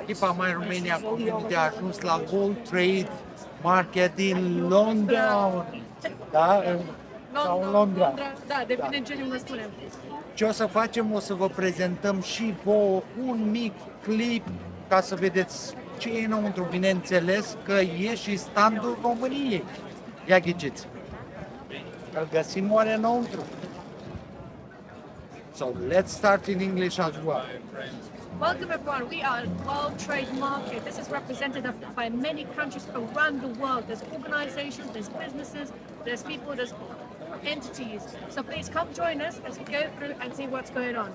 echipa mai Romania Community a ajuns la World Trade Market din London. Da? Sau în Londra. Da, depinde ce ne spunem. Ce o să facem, o să vă prezentăm și vouă un mic clip ca să vedeți ce e înăuntru. Bineînțeles că e și standul României. Ia ghiciți. Îl găsim oare înăuntru? So let's start in English as well. Welcome everyone, we are World Trade Market. This is represented by many countries around the world. There's organizations, there's businesses, there's people, there's entities. So please come join us as we go through and see what's going on.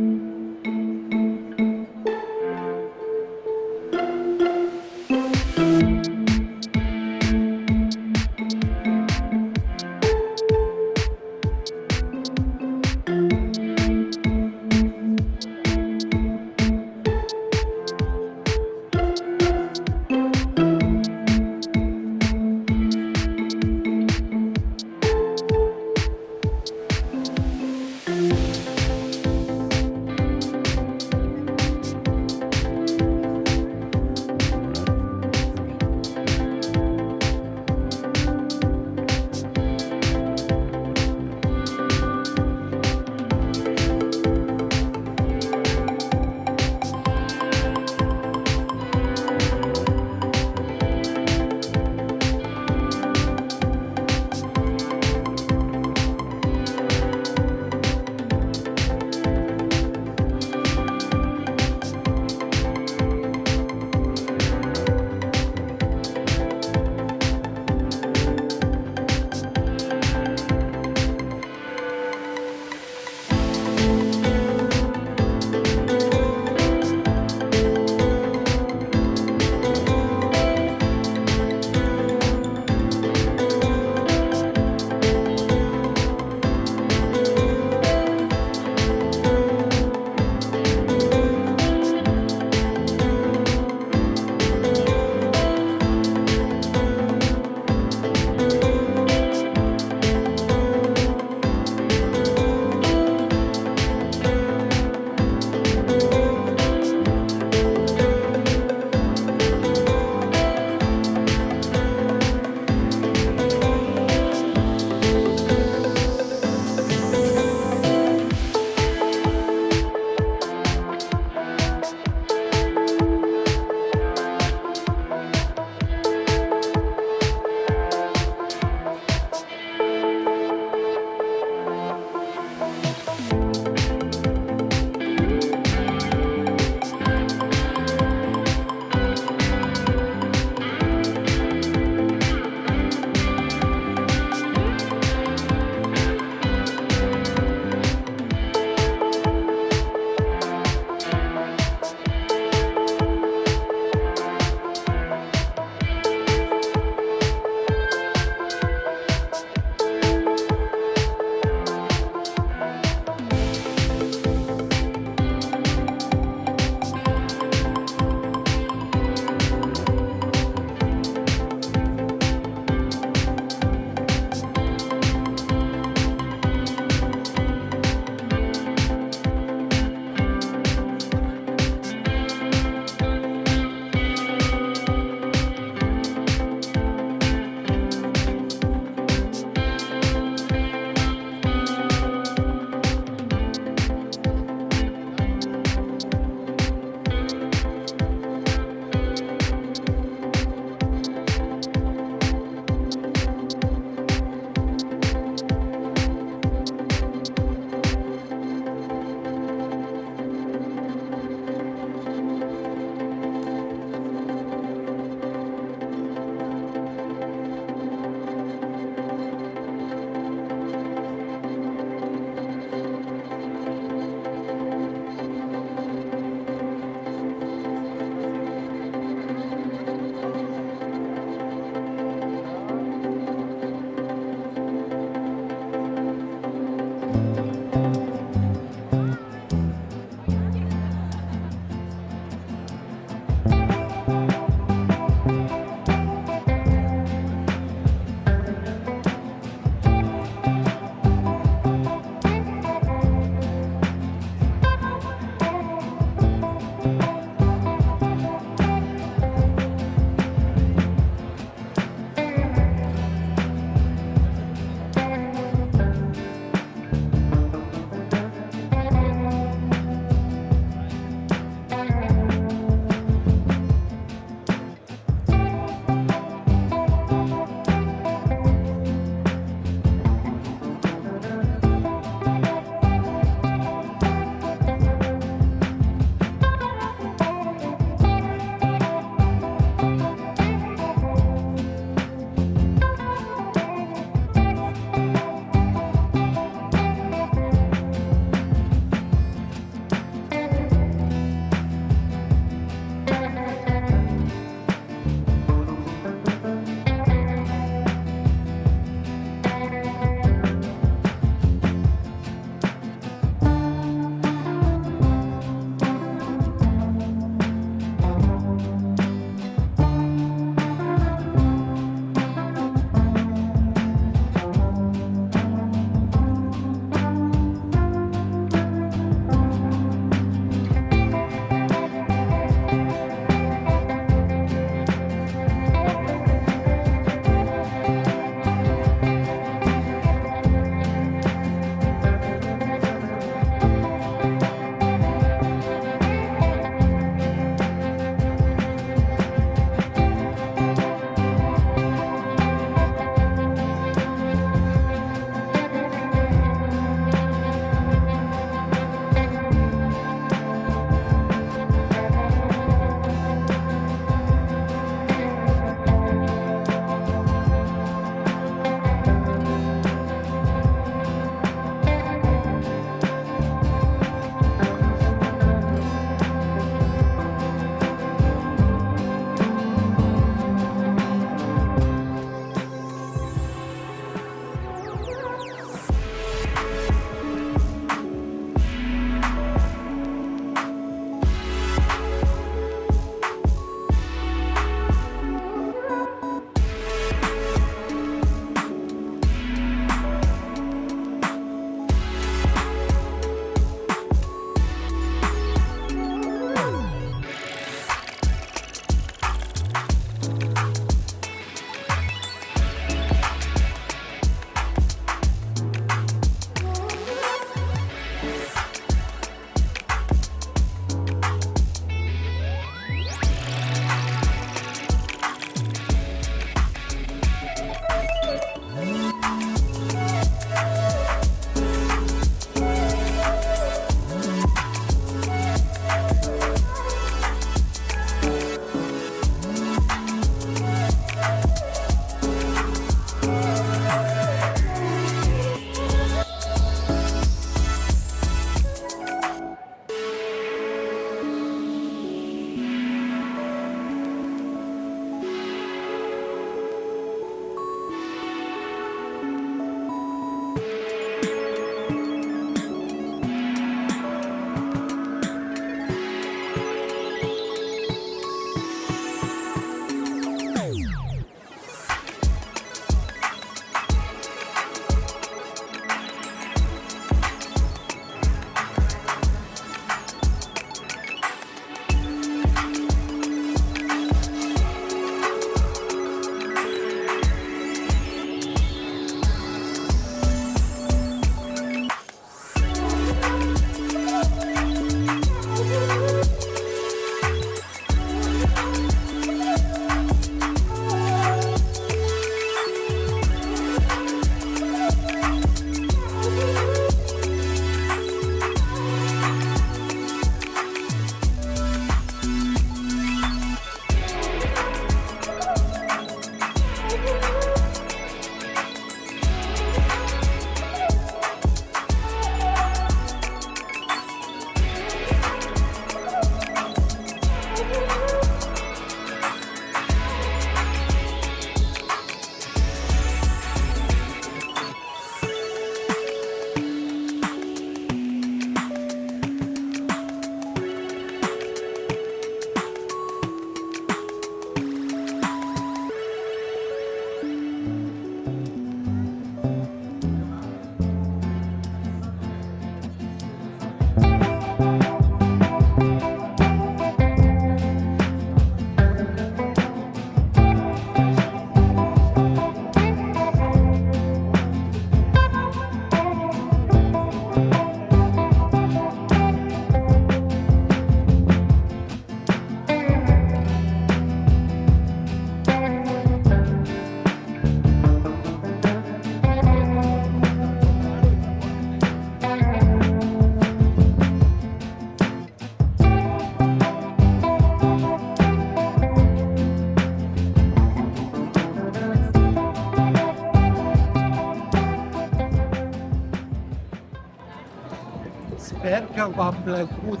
că v-a plăcut.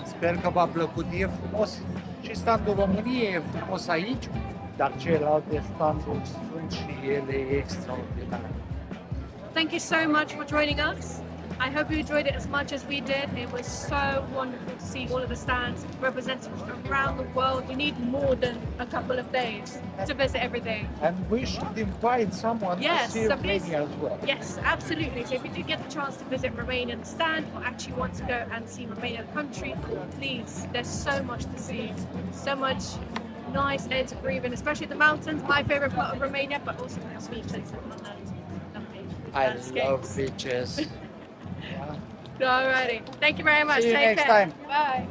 Sper că v-a plăcut. E frumos și standul României e frumos aici, dar celelalte standuri sunt și ele extraordinare. Thank you so much for joining us. I hope you enjoyed it as much as we did. It was so wonderful to see all of the stands represented from around the world. You need more than a couple of days to visit everything. And we should invite someone Yes, to see so please, Romania as well. yes, absolutely. So if you do get the chance to visit Romania and the stand, or actually want to go and see Romania the country, please, there's so much to see, so much nice air to breathe in, especially the mountains, my favorite part of Romania, but also the beaches. I love beaches. Alrighty. Thank you very much. See you Take next care. time. Bye.